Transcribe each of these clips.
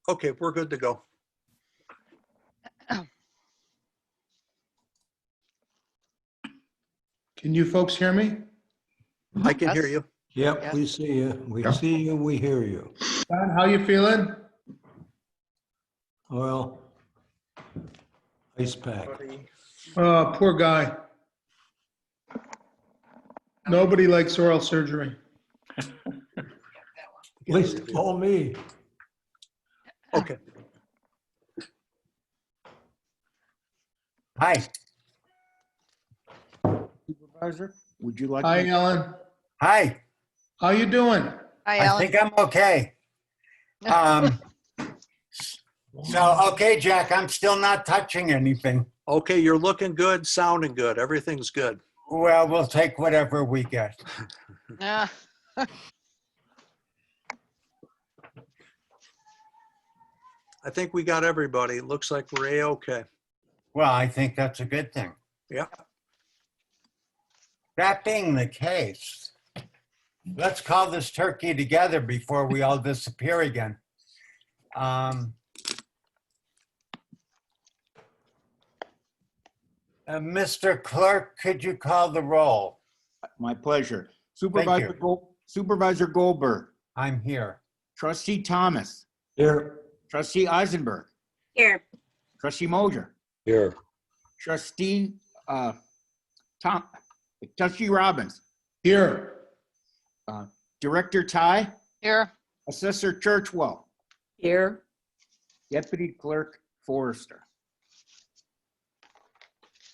Okay, we're good to go. Can you folks hear me? I can hear Yes. you. Yep, Yes. we see you. We Yeah. see you, we hear you. Don, how you feeling? Well, ice pack. Oh, poor guy. Nobody likes oral surgery. At least call me. Okay. Hi. Supervisor, would you like? Hi, me- Ellen. Hi. How you doing? Hi, I Alan. think I'm okay. Okay, Jack, I'm still not touching anything. Okay, you're looking good, sounding good. Everything's good. Well, we'll take whatever we get. Yeah. I think we got everybody. It looks like we're A-okay. Well, I think that's a good thing. Yeah. That being the case, let's call this turkey together before we all disappear again. Mr. Clerk, could you call the roll? My pleasure. you. Supervisor Goldberg, I'm here. Trustee Thomas, Here. Trustee Eisenberg, Here. Trustee Moser, Here. Trustee Trustee Robbins, Here. Director Ty, Here. Assessor Churchwell, Here. Deputy Clerk Forrester.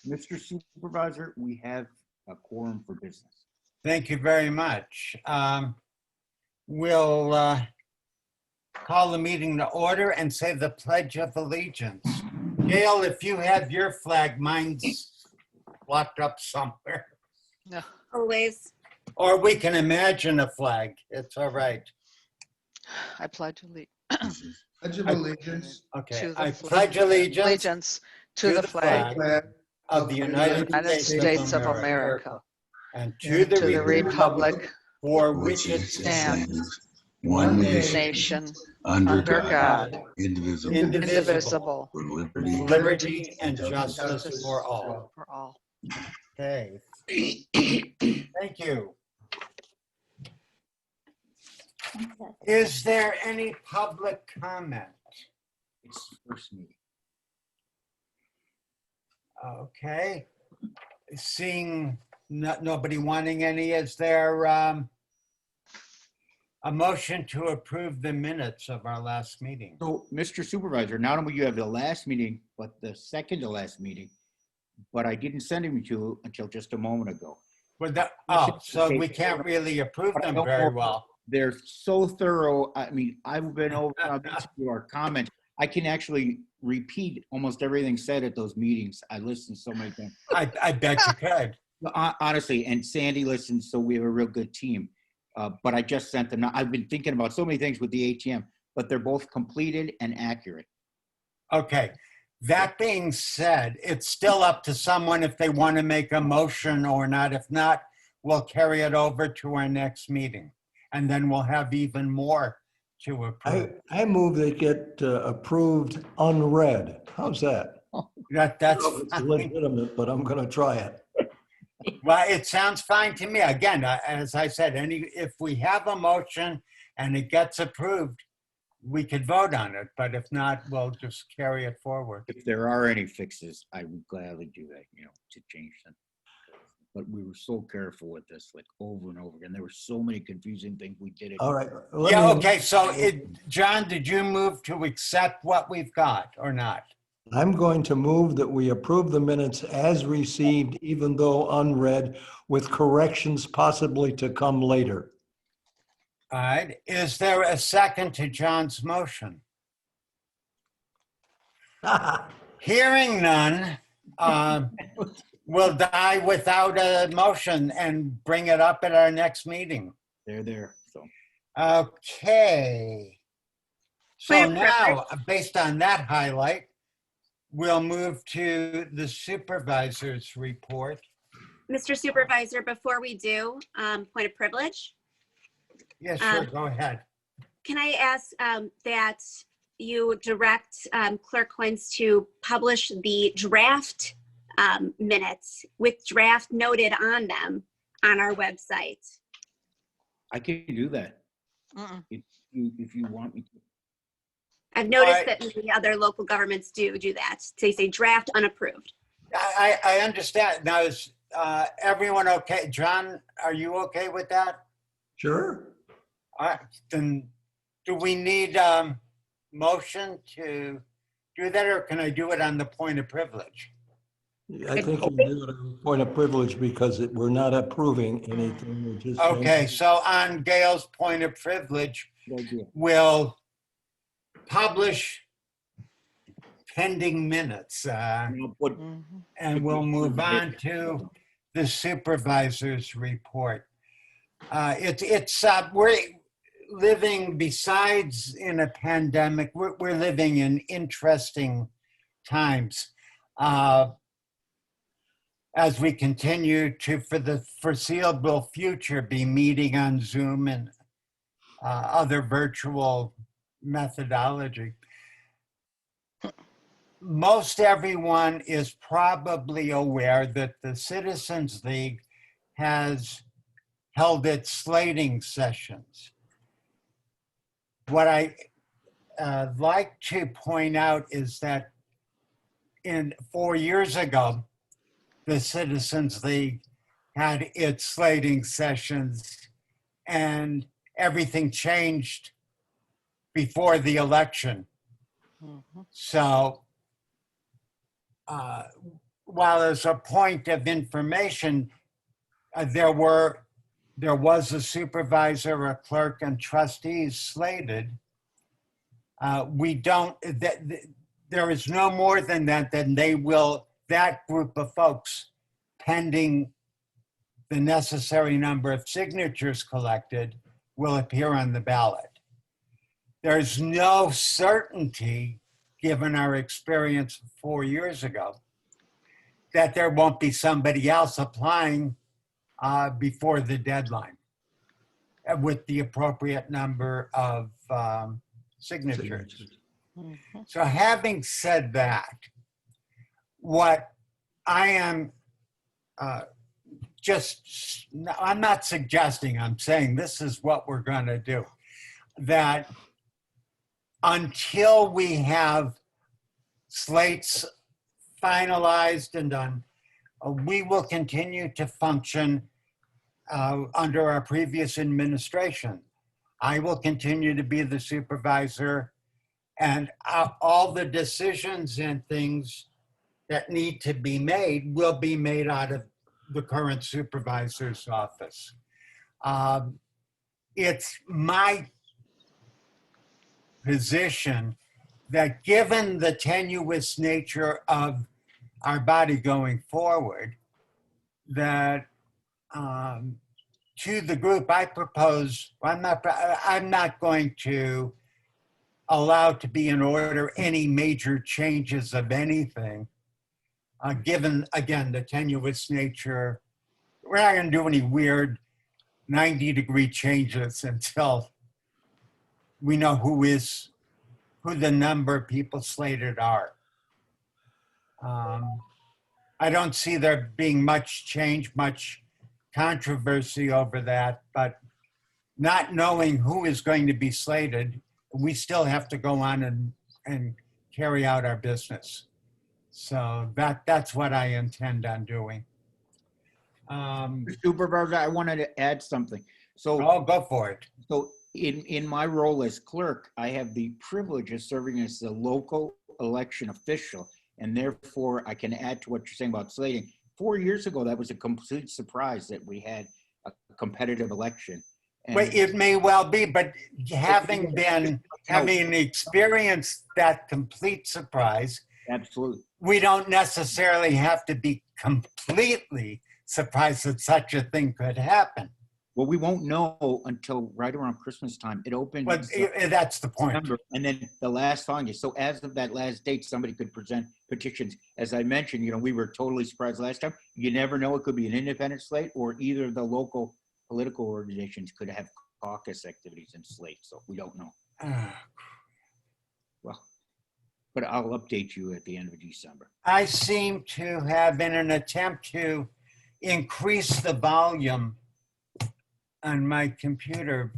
Mr. Supervisor, we have a quorum for business. Thank you very much. We'll call the meeting to order and say the Pledge of Allegiance. Gail, if you have your flag, mine's locked up somewhere. No. Always. Or we can imagine a flag. It's all right. I pledge allegiance Pledge of Allegiance. Okay, To the I flag. pledge allegiance to the flag Flag of the United United States of America and to to the the republic for which it stands, stands, one nation, nation, under under God, God, indivisible, indivisible, with liberty with liberty and justice for all. for all. Okay. Thank you. Is there any public comment? It's the first meeting. Okay. Seeing nobody wanting any, is there a motion to approve the minutes of our last meeting? So, Mr. Supervisor, not only you have the last meeting, but the second to last meeting, but I didn't send them to you until just a moment ago. So we can't really approve them very well. They're so thorough. I mean, I've been over to our comments. I can actually repeat almost everything said at those meetings. I listened so many times. I bet you could. Honestly, and Sandy listens, so we have a real good team. But I just sent them. I've been thinking about so many things with the ATM, but they're both completed and accurate. Okay. That being said, it's still up to someone if they want to make a motion or not. If not, we'll carry it over to our next meeting. And then we'll have even more to approve. I move they get approved unread. How's that? That's It's fine. legitimate, but I'm gonna try it. Well, it sounds fine to me. Again, as I said, if we have a motion and it gets approved, we could vote on it. But if not, we'll just carry it forward. If there are any fixes, I would gladly do that, to change them. But we were so careful with this, like over and over again. There were so many confusing things we did. All right. Yeah, okay. So, John, did you move to accept what we've got or not? I'm going to move that we approve the minutes as received, even though unread, with corrections possibly to come later. All right. Is there a second to John's motion? Hearing none, we'll die without a motion and bring it up at our next meeting. They're there, so. Okay. So Wait, now, based on that highlight, we'll move to the supervisor's report. Mr. Supervisor, before we do, point of privilege, Yes, sure, go ahead. can I ask that you direct Clerk Coins to publish the draft minutes with draft noted on them on our website. I can do that Mm-mm. if you want me to. I've noticed Alright. that many other local governments do that. They say draft unapproved. I understand. Now, is everyone okay? John, are you okay with that? Sure. All right, then do we need motion to do that, or can I do it on the point of privilege? I think you do it on point of privilege because we're not approving anything. We're just. Okay, so on Gail's point of privilege, Good idea. we'll publish pending minutes, Now, what- Mhm. and we'll move on to the supervisor's report. We're living, besides in a pandemic, we're living in interesting times. As we continue to, for the foreseeable future, be meeting on Zoom and other virtual methodology. Most everyone is probably aware that the Citizens League has held its slating sessions. What I like to point out is that 4 years ago, the Citizens League had its slating sessions and everything changed before the election. Mhm. So while as a point of information, there was a supervisor, a clerk, and trustees slated. There is no more than that, then that group of folks, pending the necessary number of signatures collected, will appear on the ballot. There's no certainty, given our experience 4 years ago, that there won't be somebody else applying before the deadline with the appropriate number of signatures. Mhm. So having said that, what I am I'm not suggesting, I'm saying this is what we're going to do. That until we have slates finalized and done, we will continue to function under our previous administration. I will continue to be the supervisor, and all the decisions and things that need to be made will be made out of the current supervisor's office. It's my position that, given the tenuous nature of our body going forward, that to the group I propose, I'm not going to allow to be in order any major changes of anything, given, again, the tenuous nature. We're not going to do any weird 90-degree changes until we know who the number of people slated are. I don't see there being much change, much controversy over that, but not knowing who is going to be slated, we still have to go on and carry out our business. So that's what I intend on doing. Supervisor, I wanted to add something. So, I'll go for it. so in my role as clerk, I have the privilege of serving as the local election official, and therefore I can add to what you're saying about slating. 4 years ago, that was a complete surprise that we had a competitive election. And But it may well be, but having experienced that complete surprise, absolutely. we don't necessarily have to be completely surprised that such a thing could happen. Well, we won't know until right around Christmas time. It opens But that's the point. September, and then the last following. So as of that last date, somebody could present petitions. As I mentioned, we were totally surprised last time. You never know. It could be an independent slate, or either the local political organizations could have caucus activities in slate. So we don't know. Well, but I'll update you at the end of December. I seem to have, in an attempt to increase the volume on my computer,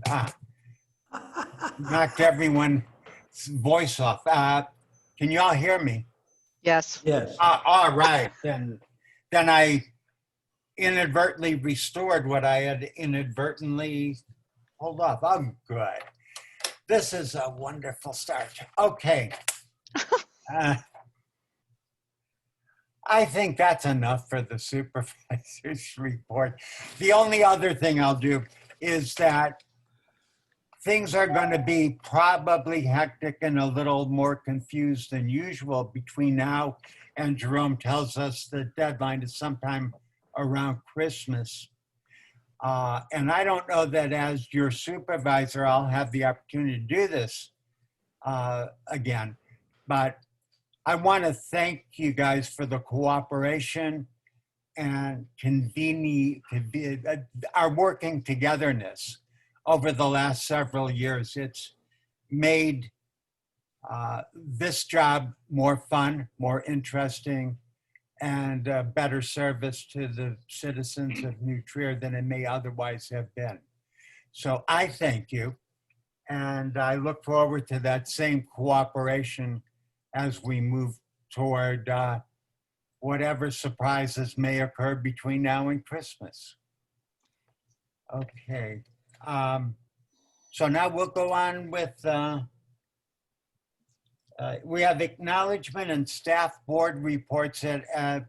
knocked everyone's voice off. Can you all hear me? Yes. Yes. All right, then I inadvertently restored what I had inadvertently pulled off. Oh, good. This is a wonderful start. Okay. I think that's enough for the supervisor's report. The only other thing I'll do is that things are going to be probably hectic and a little more confused than usual between now and Jerome tells us the deadline is sometime around Christmas. And I don't know that as your supervisor, I'll have the opportunity to do this again, but I want to thank you guys for the cooperation and our working togetherness over the last several years. It's made this job more fun, more interesting, and a better service to the citizens of New Trier than it may otherwise have been. So I thank you, and I look forward to that same cooperation as we move toward whatever surprises may occur between now and Christmas. Okay. So now we'll go on with, we have acknowledgement and staff board reports that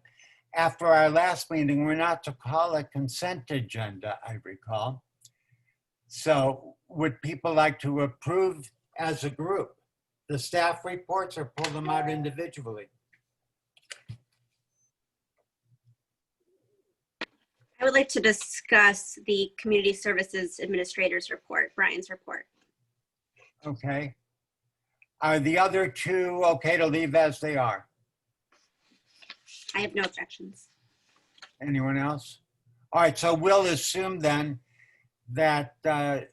after our last meeting, we're not to call a consent agenda, I recall. So would people like to approve as a group the staff reports or pull them out individually? I would like to discuss the Community Services Administrator's report, Brian's report. Okay. Are the other two okay to leave as they are? I have no objections. Anyone else? All right, so we'll assume then that the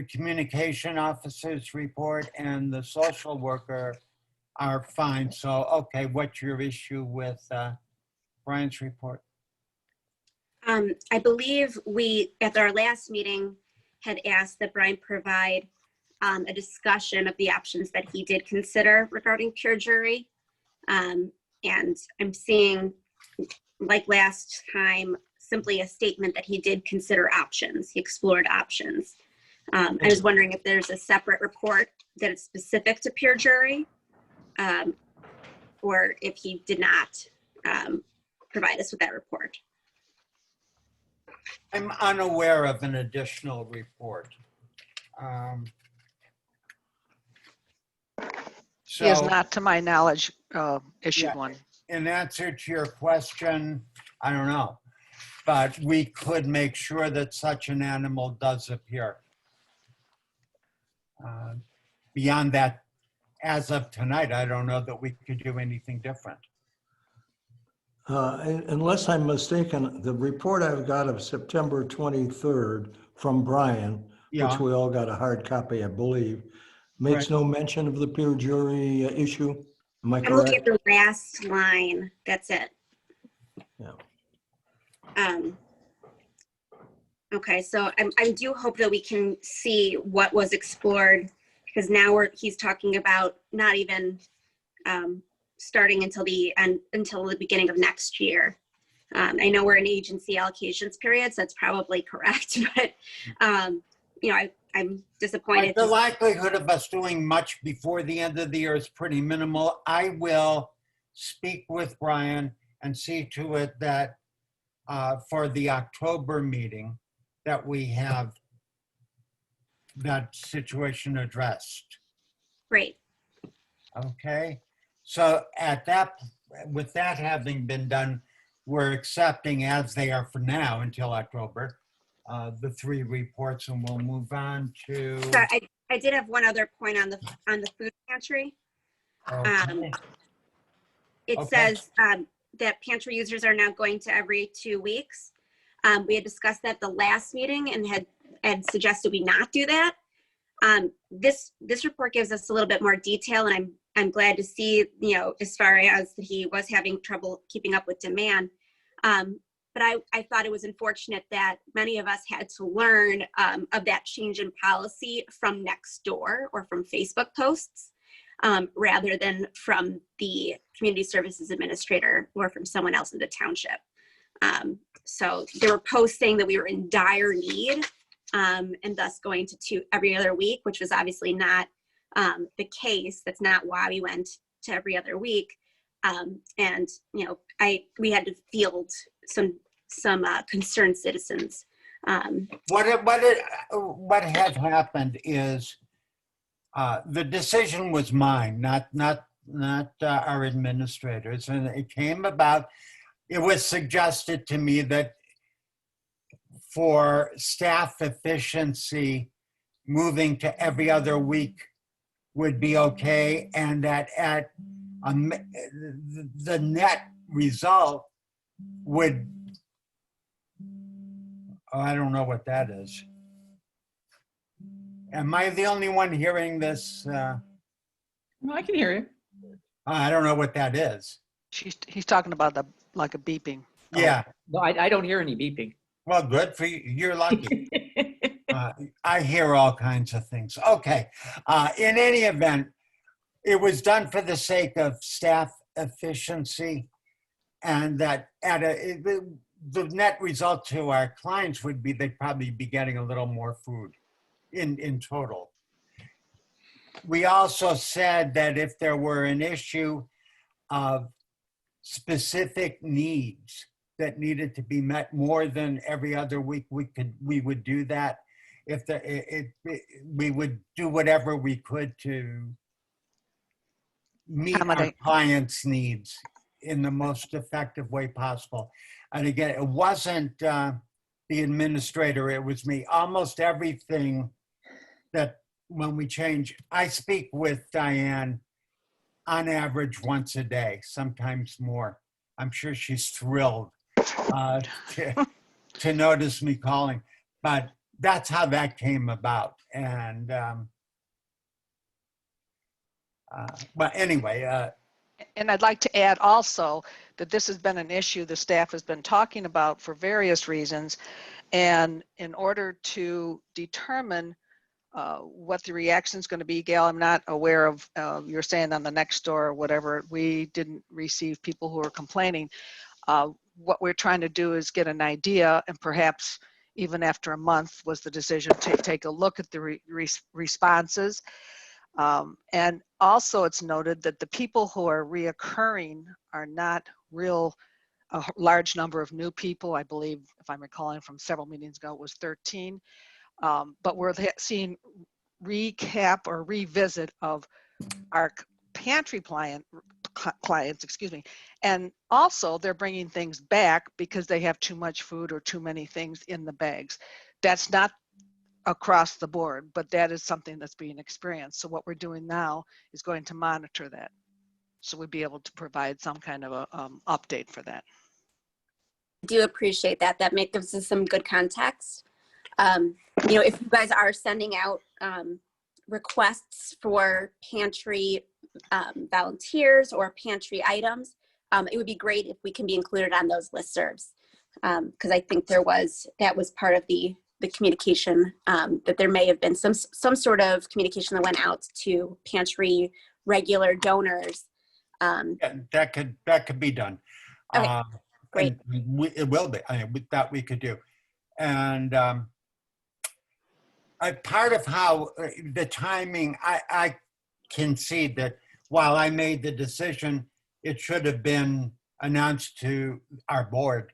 communication officer's report and the social worker are fine. So, okay, what's your issue with Brian's report? I believe we, at our last meeting, had asked that Brian provide a discussion of the options that he did consider regarding pure jury. And I'm seeing, like last time, simply a statement that he did consider options. He explored options. I was wondering if there's a separate report that is specific to pure jury, or if he did not provide us with that report. I'm unaware of an additional report. He has So, not, to my knowledge, issued Yeah. one. in answer to your question, I don't know, but we could make sure that such an animal does appear. Beyond that, as of tonight, I don't know that we could do anything different. Unless I'm mistaken, the report I've got of September 23rd from Brian, Yeah. which we all got a hard copy, I believe, makes Right. no mention of the peer jury issue. Am I I'm looking at correct? the last line. That's it. Yeah. Okay, so I do hope that we can see what was explored, because now he's talking about not even starting until the beginning of next year. I know we're in agency allocations period, so that's probably correct, but I'm disappointed. The likelihood of us doing much before the end of the year is pretty minimal. I will speak with Brian and see to it that for the October meeting, that we have that situation addressed. Great. Okay, so with that having been done, we're accepting as they are for now until October, the three reports, and we'll move on to. So I did have one other point on the food pantry. Okay. It Okay. says that pantry users are now going to every 2 weeks. We had discussed that the last meeting and had suggested we not do that. This report gives us a little bit more detail, and I'm glad to see, as far as he was having trouble keeping up with demand. But I thought it was unfortunate that many of us had to learn of that change in policy from next door or from Facebook posts, rather than from the community services administrator or from someone else in the township. So they were posting that we were in dire need, and thus going to every other week, which was obviously not the case. That's not why we went to every other week. And we had to field some concerned citizens. What had happened is the decision was mine, not our administrators, and it came about. It was suggested to me that for staff efficiency, moving to every other week would be okay, and that at the net result would, I don't know what that is. Am I the only one hearing this? No, I can hear you. I don't know what that is. He's talking about like a beeping. Yeah, No, I don't hear any beeping. well, good for you. You're lucky. I hear all kinds of things. Okay. In any event, it was done for the sake of staff efficiency, and that the net result to our clients would be they'd probably be getting a little more food in total. We also said that if there were an issue of specific needs that needed to be met more than every other week, we would do that. We would do whatever we could to meet our Accommodate. clients' needs in the most effective way possible. And again, it wasn't the administrator, it was me. Almost everything that when we change, I speak with Diane on average once a day, sometimes more. I'm sure she's thrilled to notice me calling, but that's how that came about. And but anyway, And I'd like to add also that this has been an issue the staff has been talking about for various reasons. And in order to determine what the reaction is going to be, Gail, I'm not aware of, you're saying on the next door or whatever, we didn't receive people who are complaining. What we're trying to do is get an idea, and perhaps even after a month was the decision to take a look at the responses. And also it's noted that the people who are reoccurring are not a large number of new people. I believe, if I'm recalling from several meetings ago, it was 13. But we're seeing recap or revisit of our pantry clients, excuse me. And also they're bringing things back because they have too much food or too many things in the bags. That's not across the board, but that is something that's being experienced. So what we're doing now is going to monitor that. So we'd be able to provide some kind of a update for that. I do appreciate that. That gives us some good context. If you guys are sending out requests for pantry volunteers or pantry items, it would be great if we can be included on those listservs. Because I think that was part of the communication, that there may have been some sort of communication that went out to pantry regular donors. that could be done. Okay, great. It will be. That we could do. And part of how the timing, I concede that while I made the decision, it should have been announced to our board,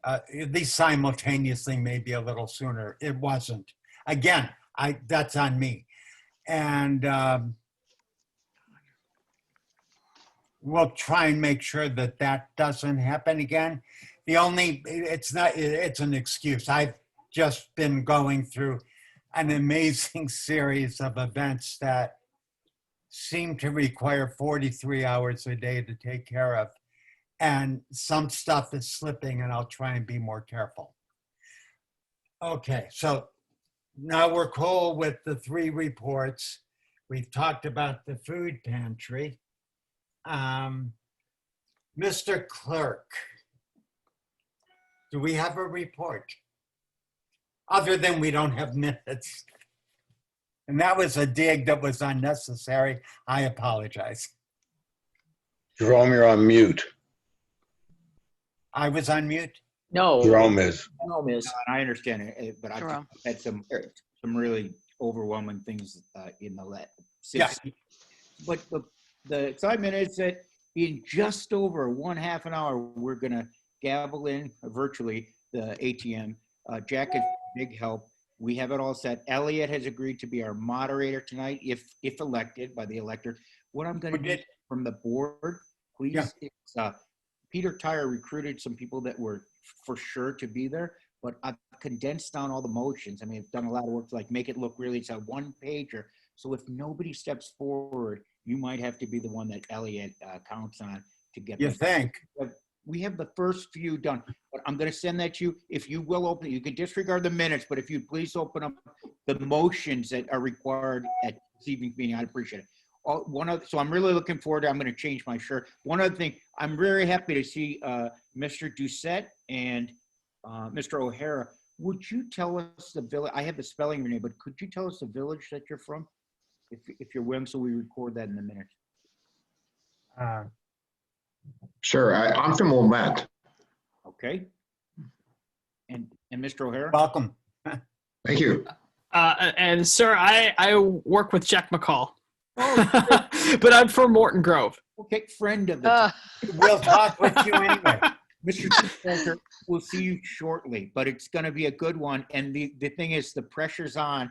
at least simultaneously, maybe a little sooner. It wasn't. Again, that's on me. And we'll try and make sure that doesn't happen again. It's an excuse. I've just been going through an amazing series of events that seem to require 43 hours a day to take care of. And some stuff is slipping, and I'll try and be more careful. Okay, so now we're cool with the 3 reports. We've talked about the food pantry. Mr. Clerk, do we have a report? Other than we don't have minutes. And that was a dig that was unnecessary. I apologize. Jerome, you're on mute. I was on mute. No. Jerome is. No, miss. And I understand it, but I Jerome. had some really overwhelming things in the Yeah. But the excitement is that in just over one half an hour, we're gonna gavel in virtually the ATM. Jack is big help. We have it all set. Elliot has agreed to be our moderator tonight, if elected by the elector. What I'm gonna get from the board, please, Yeah. it's, Peter Tyre recruited some people that were for sure to be there, but I've condensed down all the motions. I mean, I've done a lot of work to like make it look really, it's a one pager. So if nobody steps forward, you might have to be the one that Elliot counts on to get. You think? We have the first few done, but I'm going to send that to you. If you will open, you can disregard the minutes, but if you please open up the motions that are required at this evening's meeting, I'd appreciate it. So I'm really looking forward to, I'm going to change my shirt. One other thing, I'm very happy to see Mr. Doucette and Mr. O'Hara. Would you tell us the village? I have the spelling of your name, but could you tell us the village that you're from? If you're willing, so we record that in the minutes. Sure, I'm from Wilmette. Okay. And Mr. O'Hara? Welcome. Thank you. And sir, I work with Jack McCall, but I'm from Morton Grove. Okay, friend of the. We'll talk with you anyway. Mr. Supervisor, we'll see you shortly, but it's going to be a good one. And the thing is, the pressure's on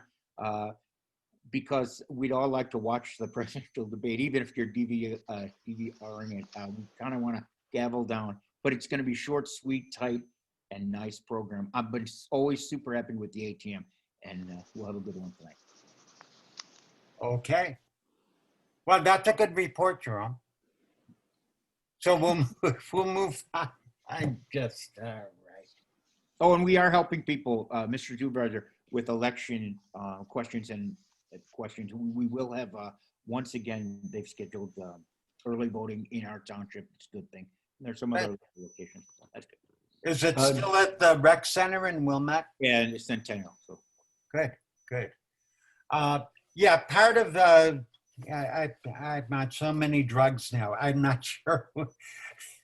because we'd all like to watch the presidential debate, even if you're DVRing it. We kind of want to gavel down, but it's going to be short, sweet, tight, and nice program. I've been always super happy with the ATM, and we'll have a good one tonight. Okay. Well, that's a good report, Jerome. So we'll move on. I'm just, all right. Oh, and we are helping people, Mr. Supervisor, with election questions and questions. We will have, once again, they've scheduled early voting in our township. It's a good thing. And there's some other locations. So that's good. Is it still at the rec center in Wilmette? Yeah, and it's Centennial. So Good, good. Yeah, part of the, I'm on so many drugs now. I'm not sure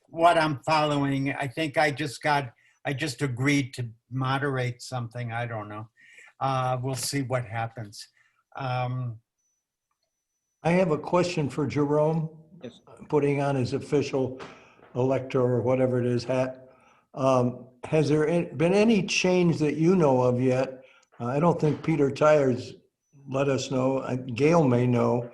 what I'm following. I think I just agreed to moderate something. I don't know. We'll see what happens. I have a question for Jerome, yes. putting on his official elector or whatever it is hat. Has there been any change that you know of yet? I don't think Peter Tyers let us know. Gail may know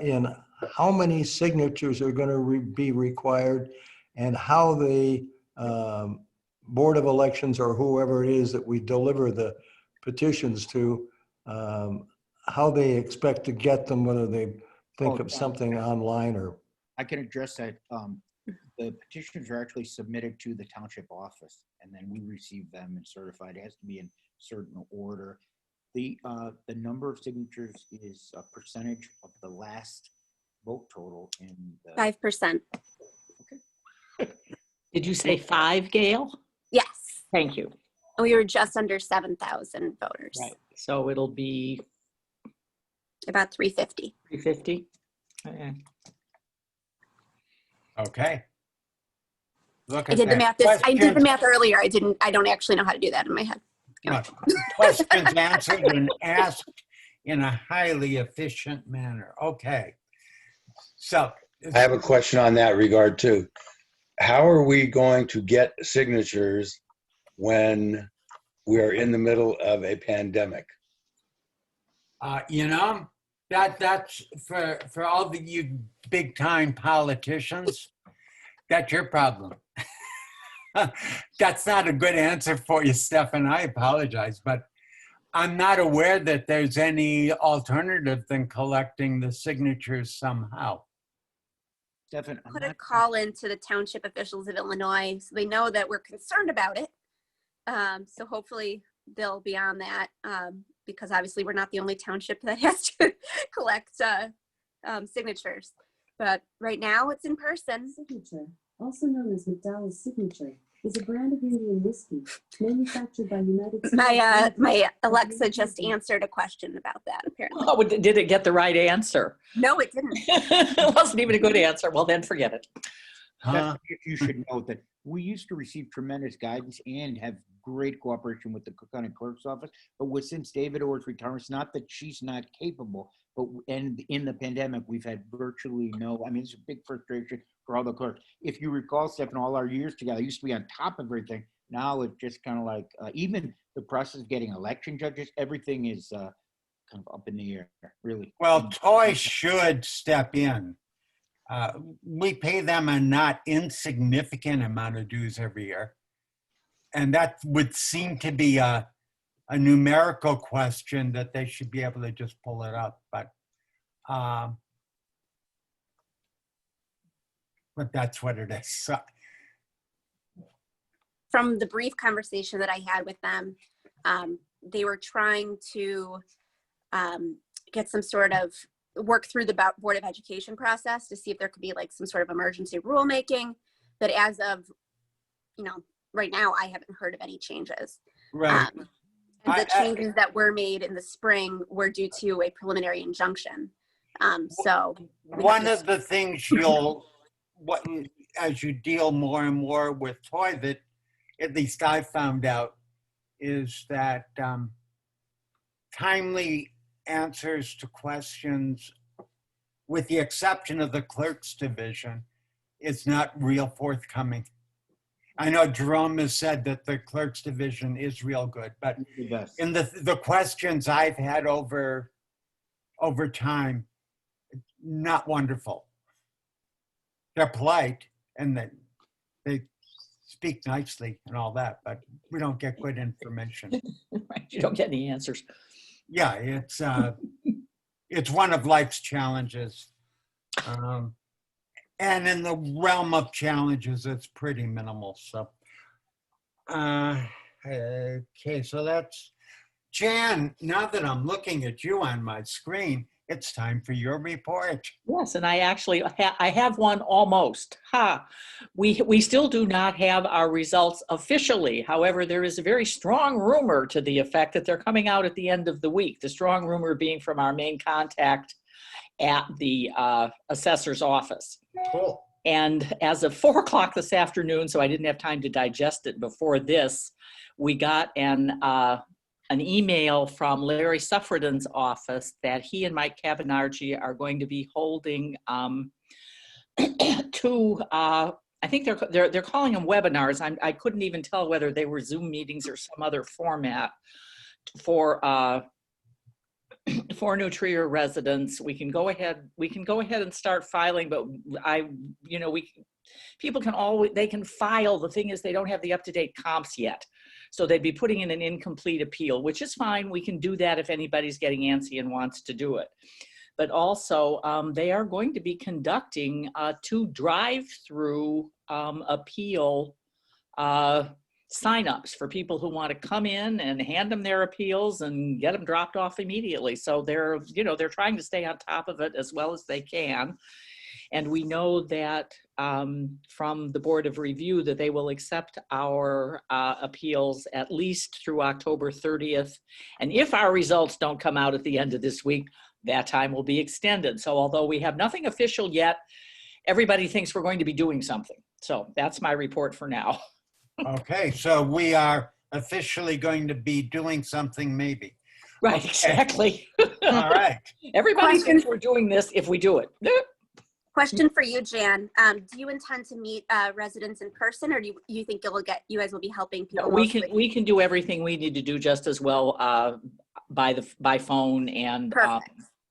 in how many signatures are going to be required and how the Board of Elections or whoever it is that we deliver the petitions to, how they expect to get them, whether they think of something online or. I can address that. The petitions are actually submitted to the township office, and then we receive them and certified. It has to be in certain order. The number of signatures is a percentage of the last vote total in the 5%. Did you say 5, Gail? Yes. Thank you. We were just under 7,000 voters. Right. So it'll be About 350. 350. Okay. Okay. Look I at did the that. math. I did the Questions- math earlier. I don't actually know how to do that in my head. No. Questions answered and asked in a highly efficient manner. Okay. So. I have a question on that regard too. How are we going to get signatures when we are in the middle of a pandemic? You know, that's for all the you big time politicians, that's your problem. That's not a good answer for you, Stefan. I apologize, but I'm not aware that there's any alternative than collecting the signatures somehow. Stefan, Put a call into the township officials of Illinois so they know that we're concerned about it. So hopefully they'll be on that. because obviously we're not the only township that has to collect signatures. But right now it's in person. Signature, also known as McDowell's Signature, is a brand of Indian whiskey manufactured by United States. My Alexa just answered a question about that, apparently. Oh, did it get the right answer? No, it didn't. It wasn't even a good answer. Well, then forget it. Huh? You should note that we used to receive tremendous guidance and have great cooperation with the Cook County Clerk's Office. But since David Orr's retirement, it's not that she's not capable, but and in the pandemic, we've had virtually no, I mean, it's a big frustration for all the clerks. If you recall, Steph, in all our years together, I used to be on top of everything. Now it's just kind of like, even the process of getting election judges, everything is kind of up in the air, really. Well, Toy should step in. We pay them a not insignificant amount of dues every year. And that would seem to be a numerical question that they should be able to just pull it up. But that's what it is. So, From the brief conversation that I had with them, they were trying to get some sort of work through the Board of Education process to see if there could be like some sort of emergency rulemaking. But as of, right now, I haven't heard of any changes. right. And the changes that were made in the spring were due to a preliminary injunction. So One of the things as you deal more and more with Toy, that at least I found out, is that timely answers to questions, with the exception of the clerk's division, is not real forthcoming. I know Jerome has said that the clerk's division is real good, but in the questions I've had over time, not wonderful. They're polite and they speak nicely and all that, but we don't get good information. Right. You don't get any answers. Yeah, it's one of life's challenges. And in the realm of challenges, it's pretty minimal. So, okay, so that's Jan. Now that I'm looking at you on my screen, it's time for your report. Yes, and I actually I have one almost. We still do not have our results officially. However, there is a very strong rumor to the effect that they're coming out at the end of the week. The strong rumor being from our main contact at the assessor's office. Cool. And as of 4 o'clock this afternoon, so I didn't have time to digest it before this, we got an email from Larry Suffredin's office that he and Mike Cabanargi are going to be holding two, I think they're calling them webinars. I couldn't even tell whether they were Zoom meetings or some other format for New Trier residents. We can go ahead and start filing, but people can file. The thing is, they don't have the up-to-date comps yet. So they'd be putting in an incomplete appeal, which is fine. We can do that if anybody's getting antsy and wants to do it. But also, they are going to be conducting 2 drive-through appeal signups for people who want to come in and hand them their appeals and get them dropped off immediately. So they're trying to stay on top of it as well as they can. And we know that from the Board of Review that they will accept our appeals at least through October 30th. And if our results don't come out at the end of this week, that time will be extended. So although we have nothing official yet, everybody thinks we're going to be doing something. So that's my report for now. Okay, so we are officially going to be doing something, maybe. Right, exactly. All right. Everybody thinks we're doing this if we do it. Question for you, Jan. Do you intend to meet residents in person, or do you think you guys will be helping people? No, we can do everything we need to do just as well by phone and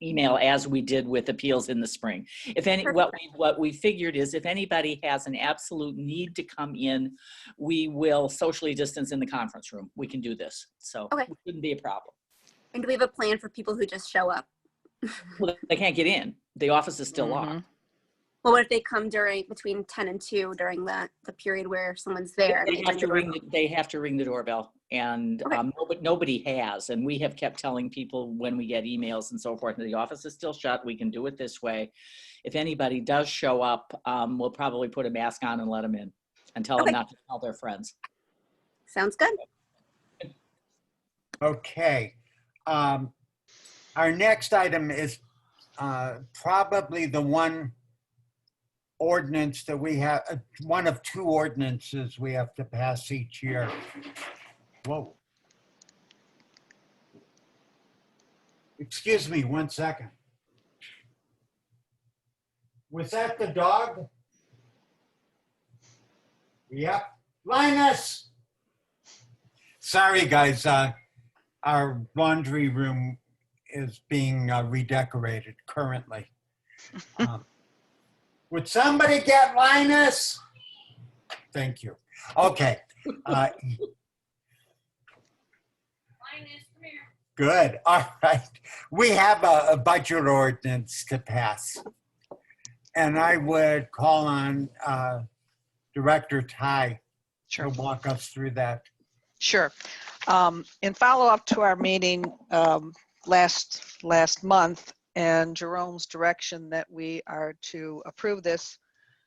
email as we did with appeals in the spring. What we figured is if anybody has an absolute need to come in, we will socially distance in the conference room. We can do this, so it wouldn't be a problem. And do we have a plan for people who just show up? Well, they can't get in. The office is still locked. Well, what if they come between 10 and 2 during the period where someone's there? and They have to ring the they have to ring the doorbell, and Okay. nobody has. And we have kept telling people when we get emails and so forth, the office is still shut. We can do it this way. If anybody does show up, we'll probably put a mask on and let them in and tell them Okay. not to tell their friends. Sounds good. Okay. Our next item is probably the one ordinance that we have, one of two ordinances we have to pass each year. Whoa. Excuse me, 1 second. Was that the dog? Yep. Linus! Sorry, guys. Our laundry room is being redecorated currently. Would somebody get Linus? Thank you. Okay. Linus, come here. Good. All right. We have a budget ordinance to pass. And I would call on Director Ty to walk us through that. Sure. In follow-up to our meeting last month and Jerome's direction that we are to approve this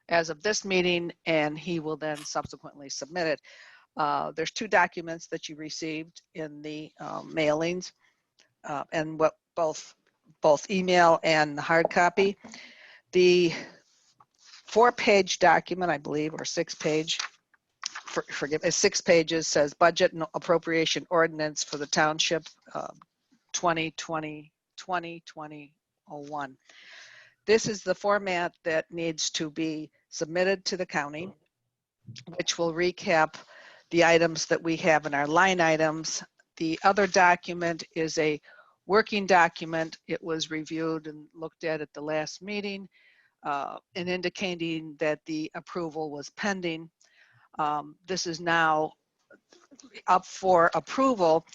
as of this meeting, and he will then subsequently submit it. There's two documents that you received in the mailings, and what both email and hard copy. The 4-page document, I believe, or 6-page, forgive me, 6 pages, says budget and appropriation ordinance for the township 2020-2001. This is the format that needs to be submitted to the county, which will recap the items that we have in our line items. The other document is a working document. It was reviewed and looked at the last meeting and indicating that the approval was pending. This is now up for approval.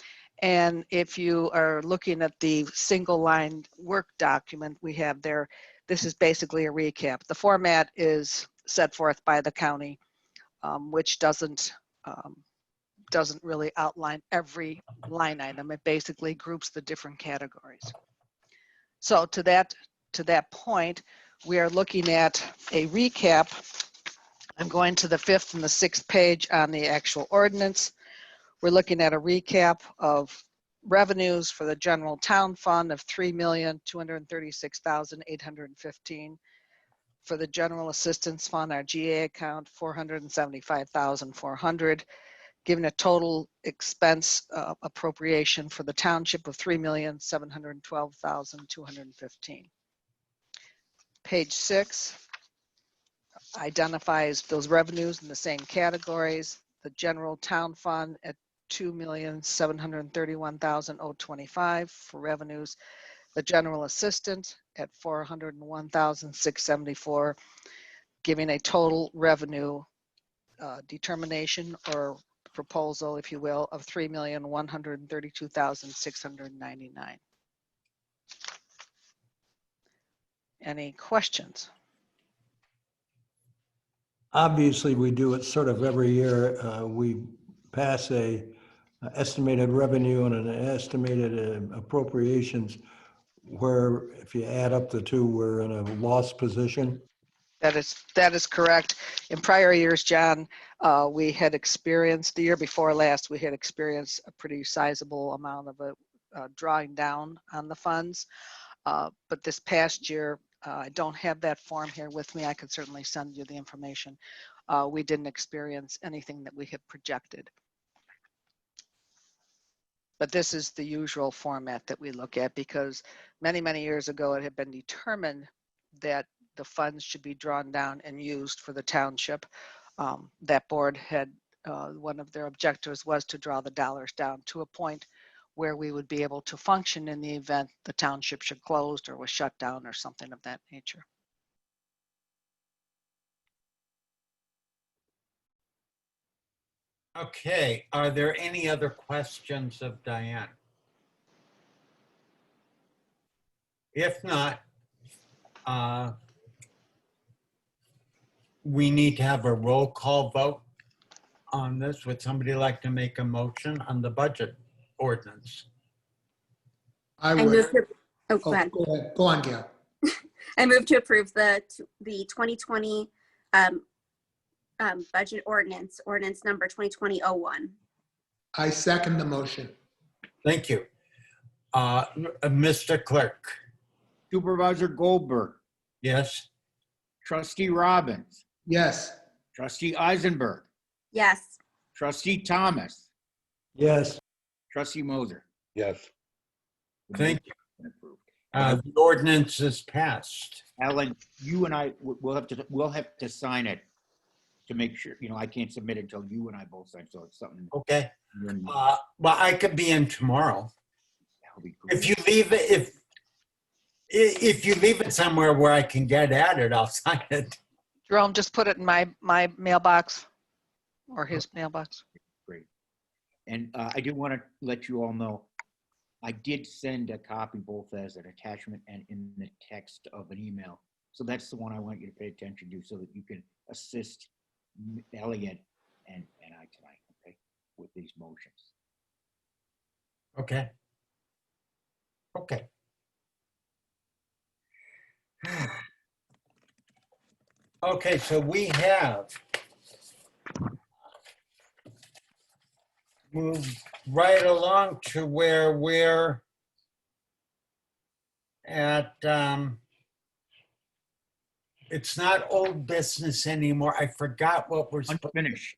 And if you are looking at the single line work document we have there, this is basically a recap. The format is set forth by the county, which doesn't really outline every line item. It basically groups the different categories. So to that point, we are looking at a recap. I'm going to the 5th and the 6th page on the actual ordinance. We're looking at a recap of revenues for the general town fund of $3,236,815. For the general assistance fund, our GA account, $475,400, giving a total expense appropriation for the township of $3,712,215. Page 6 identifies those revenues in the same categories. The general town fund at $2,731,025 for revenues. The general assistant at $401,674, giving a total revenue determination or proposal, if you will, of $3,132,699. Any questions? Obviously, we do it sort of every year. We pass a estimated revenue and an estimated appropriations, where if you add up the two, we're in a loss position. That is correct. In prior years, John, we had experienced, the year before last, we had experienced a pretty sizable amount of a drawing down on the funds. But this past year, I don't have that form here with me. I could certainly send you the information. We didn't experience anything that we had projected. But this is the usual format that we look at, because many, many years ago, it had been determined that the funds should be drawn down and used for the township. That board had, one of their objectives was to draw the dollars down to a point where we would be able to function in the event the township should closed or was shut down or something of that nature. Okay, are there any other questions of Diane? If not, we need to have a roll call vote on this. Would somebody like to make a motion on the budget ordinance? I I would. move to, oh, go Oh, ahead. go ahead. Go on, Gail. I move to approve the 2020 budget ordinance number 2020-01. I second the motion. Thank you. Mr. Clerk? Supervisor Goldberg, Yes? Trustee Robbins, Yes. Trustee Eisenberg, Yes. Trustee Thomas, Yes, Trustee Moser. Yes. Thank you. Approved. The ordinance is passed. Alan, you and I, we'll have to sign it to make sure, I can't submit it until you and I both sign, so it's something. Okay. That'll Well, I could be in tomorrow. be great. If you leave it, if you leave it somewhere where I can get at it, I'll sign it. Jerome, just put it in my mailbox or his mailbox. Great. And I do want to let you all know, I did send a copy both as an attachment and in the text of an email. So that's the one I want you to pay attention to so that you can assist Elliot and I tonight, okay, with these motions. Okay. Okay. Okay, so we have moved right along to where we're at, it's not old business anymore. I forgot what we're, Unfinished,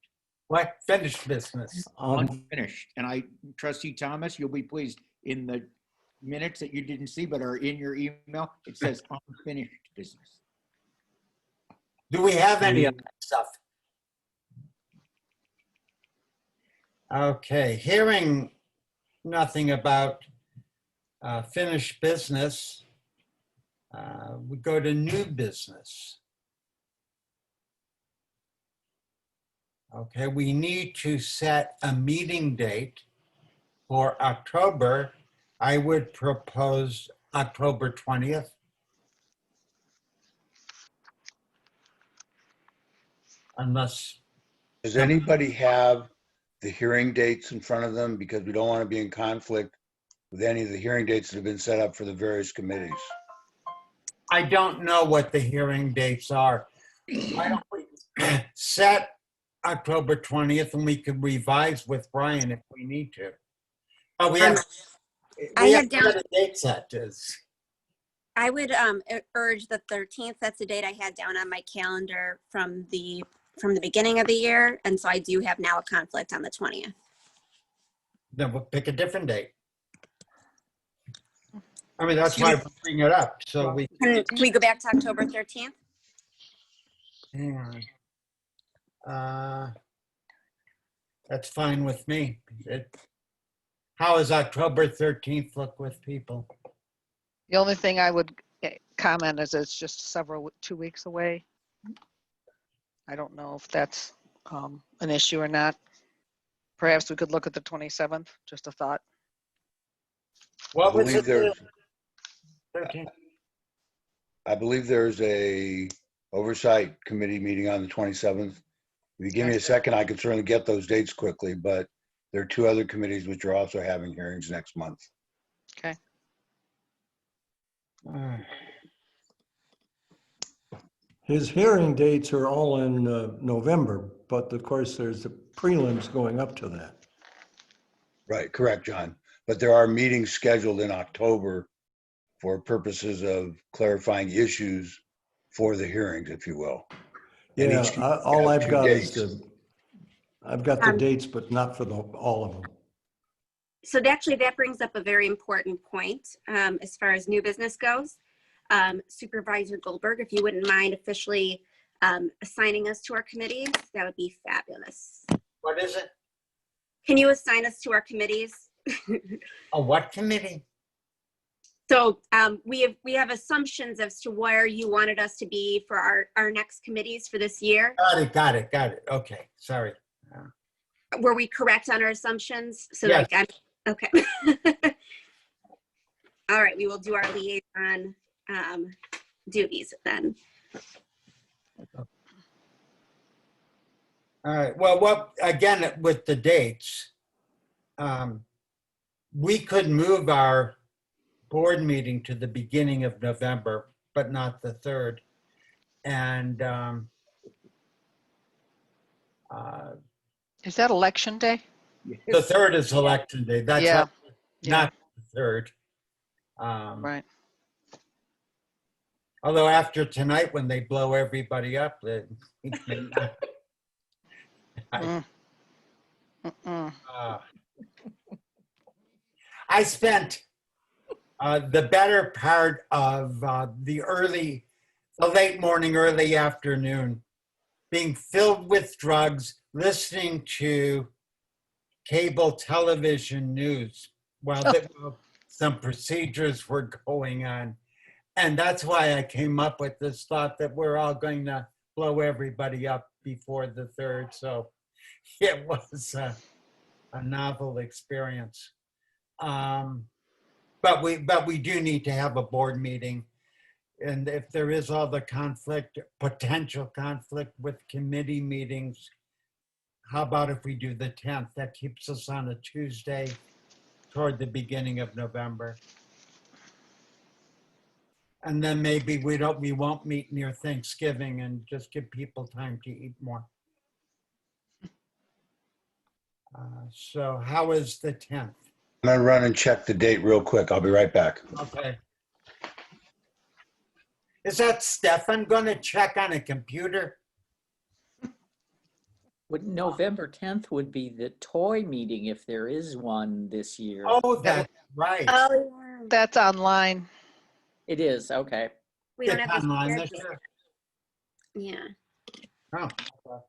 what finished business. unfinished. And Trustee Thomas, you'll be pleased, in the minutes that you didn't see but are in your email, it says unfinished business. Do we have any of that stuff? Okay, hearing nothing about finished business, we go to new business. Okay, we need to set a meeting date for October. I would propose October 20th. Unless, Does anybody have the hearing dates in front of them? Because we don't want to be in conflict with any of the hearing dates that have been set up for the various committees. I don't know what the hearing dates are. Why don't we set October 20th and we could revise with Brian if we need to. Oh, we have a date set is. I would urge the 13th. That's the date I had down on my calendar from the beginning of the year. And so I do have now a conflict on the 20th. Then we'll pick a different date. I mean, that's why we're bringing it up. So Can we go back to October 13th? hang on. That's fine with me. How does October 13th look with people? The only thing I would comment is it's just 2 weeks away. I don't know if that's an issue or not. Perhaps we could look at the 27th, just a thought. What was it? 13th. I believe there's a oversight committee meeting on the 27th. If you give me a second, I can certainly get those dates quickly, but there are two other committees which are also having hearings next month. Okay. his hearing dates are all in November, but of course there's the prelims going up to that. Right, correct, John. But there are meetings scheduled in October for purposes of clarifying issues for the hearings, if you will. And Yeah, each committee all has I've two got is dates. I've got the dates, but not for all of them. So actually that brings up a very important point as far as new business goes. Supervisor Goldberg, if you wouldn't mind officially assigning us to our committees, that would be fabulous. What is it? Can you assign us to our committees? A what committee? So we have assumptions as to where you wanted us to be for our next committees for this year. Got it. Okay, sorry. Were we correct on our assumptions? So Yes. Okay. All right, we will do our liaison duties then. All right, well, again, with the dates, we could move our board meeting to the beginning of November, but not the 3rd. And Is that election day? the 3rd is election day. That's Yeah. right, not the 3rd. Right. Although after tonight, when they blow everybody up, it may not. I spent the better part of the late morning, early afternoon being filled with drugs, listening to cable television news while some procedures were going on. And that's why I came up with this thought that we're all going to blow everybody up before the 3rd. So it was a novel experience. But we do need to have a board meeting. And if there is all the potential conflict with committee meetings, how about if we do the 10th? That keeps us on a Tuesday toward the beginning of November. And then maybe we won't meet near Thanksgiving and just give people time to eat more. So how is the 10th? I'm gonna run and check the date real quick. I'll be right back. Okay. Is that Stefan gonna check on a computer? November 10th would be the toy meeting if there is one this year. Oh, that's right. Oh, yeah. That's online. It is, okay. We don't It's have online this this year. Yeah. Oh.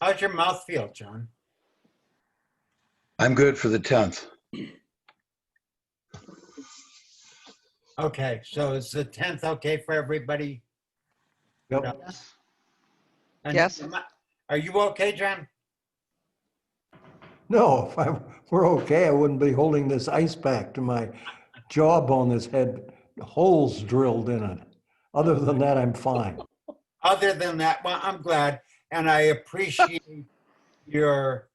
How's your mouth feel, John? I'm good for the 10th. Okay, so is the 10th okay for everybody? Yep. And Yes. Are you okay, John? No, if we're okay, I wouldn't be holding this ice pack to my jawbone that's had holes drilled in it. Other than that, I'm fine. Other than that, well, I'm glad. And I appreciate your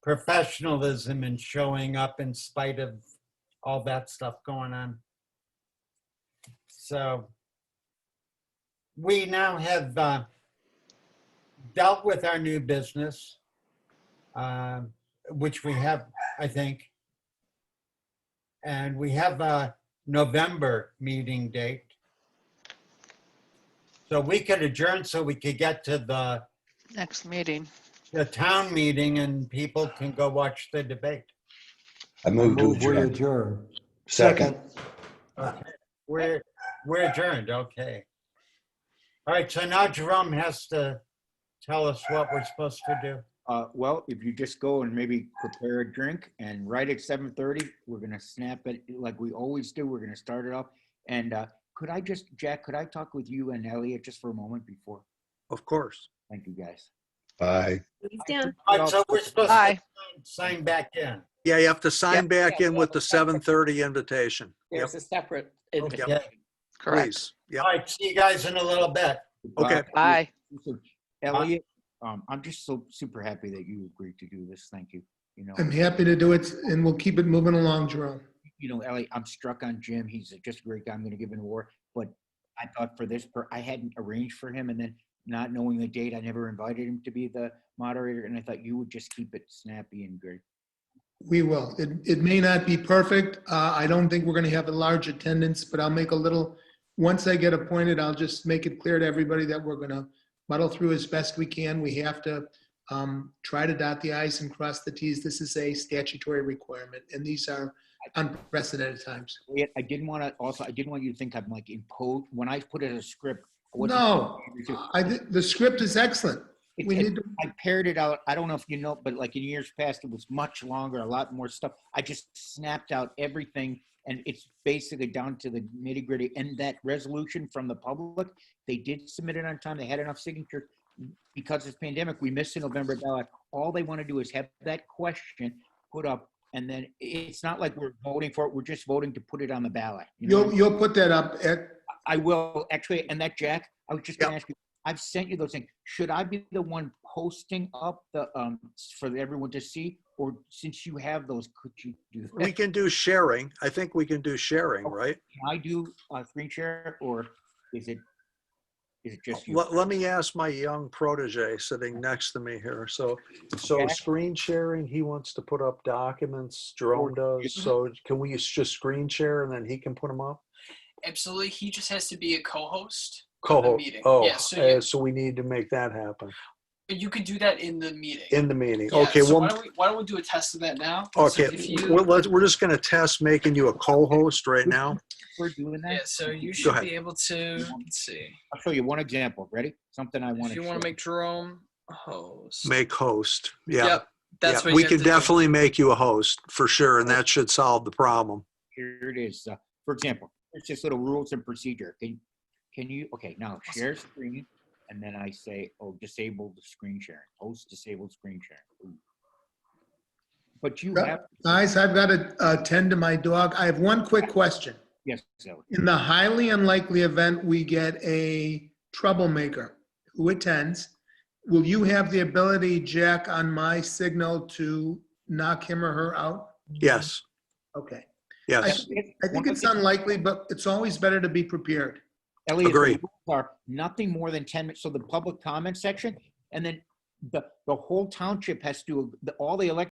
professionalism in showing up in spite of all that stuff going on. So we now have dealt with our new business, which we have, I think. And we have a November meeting date. So we could adjourn so we could get to the Next meeting. town meeting and people can go watch the debate. I move to We adjourn. adjourn. Second. Okay. We're adjourned, okay. All right, so now Jerome has to tell us what we're supposed to do. Well, if you just go and maybe prepare a drink and right at 7:30, we're gonna snap it like we always do. We're gonna start it off. And Jack, could I talk with you and Elliot just for a moment before? Of course. Thank you, guys. Bye. He's down. All right, so we're supposed Bye. to sign back in. Yeah, you have to sign Yep. back in with the 7:30 invitation. Yep, There's a separate invitation. Okay. Correct. please. Yep. All right, see you guys in a little bit. Okay. Bye. So, Elliot, I'm just so super happy that you agreed to do this. Thank you. You know, I'm happy to do it, and we'll keep it moving along, Jerome. Elliot, I'm struck on Jim. He's just a great guy. I'm going to give him an award. But I thought for this, I hadn't arranged for him, and then not knowing the date, I never invited him to be the moderator, and I thought you would just keep it snappy and great. We will. It may not be perfect. I don't think we're going to have a large attendance, but I'll make a little, once I get appointed, I'll just make it clear to everybody that we're going to muddle through as best we can. We have to try to dot the i's and cross the t's. This is a statutory requirement, and these are unprecedented times. I didn't want you to think I'm like imposed when I put it as a script. I wasn't- No, the script is excellent. We need to, I paired it out. I don't know if you know, but like in years past, it was much longer, a lot more stuff. I just snapped out everything, and it's basically down to the nitty gritty. And that resolution from the public, they did submit it on time. They had enough signatures. Because it's pandemic, we missed the November ballot. All they want to do is have that question put up, and then it's not like we're voting for it. We're just voting to put it on the ballot. You know? you'll put that up at, I will actually, and that Jack, I was just going to ask you. I've sent you those things. Should I be the one posting up the for everyone to see, or since you have those, could you do that? We can do sharing. I think we can do sharing, right? Can I do a screen share, or is it just you? Let me ask my young protege sitting next to me here. So Okay. screen sharing, he wants to put up documents, Jerome does. So can we just screen share and then he can put them up? Absolutely. He just has to be a co-host. Co-host. Meeting. Oh, Yeah, so so we need to make that happen you could do that in the meeting. in the meeting. Yeah, Okay. so well, why don't we do a test of that now? okay. So if you, We're just going to test making you a co-host right now. We're doing that. yeah, so you should ahead. be able to, let's see. I'll show you one example. Ready? Something I want If to you want to make Jerome a host. Make host. Yeah. Yep. That's Yeah. what We you can have to do. definitely make you a host for sure. And that should solve the problem. Here it is. For example, it's just little rules and procedure. Can you, okay, now share screen, and then I say, oh, disable the screen sharing, host disabled screen sharing. Ooh. But you have, guys, I've got to attend to my dog. I have one quick question. yes, Sally. In the highly unlikely event we get a troublemaker who attends, will you have the ability, Jack, on my signal to knock him or her out? Yes. Okay. Yes. I think it's unlikely, but it's always better to be prepared. Elliot, the Agreed. rules are nothing more than 10 minutes. So the public comment section, and then the whole township has to, all the elected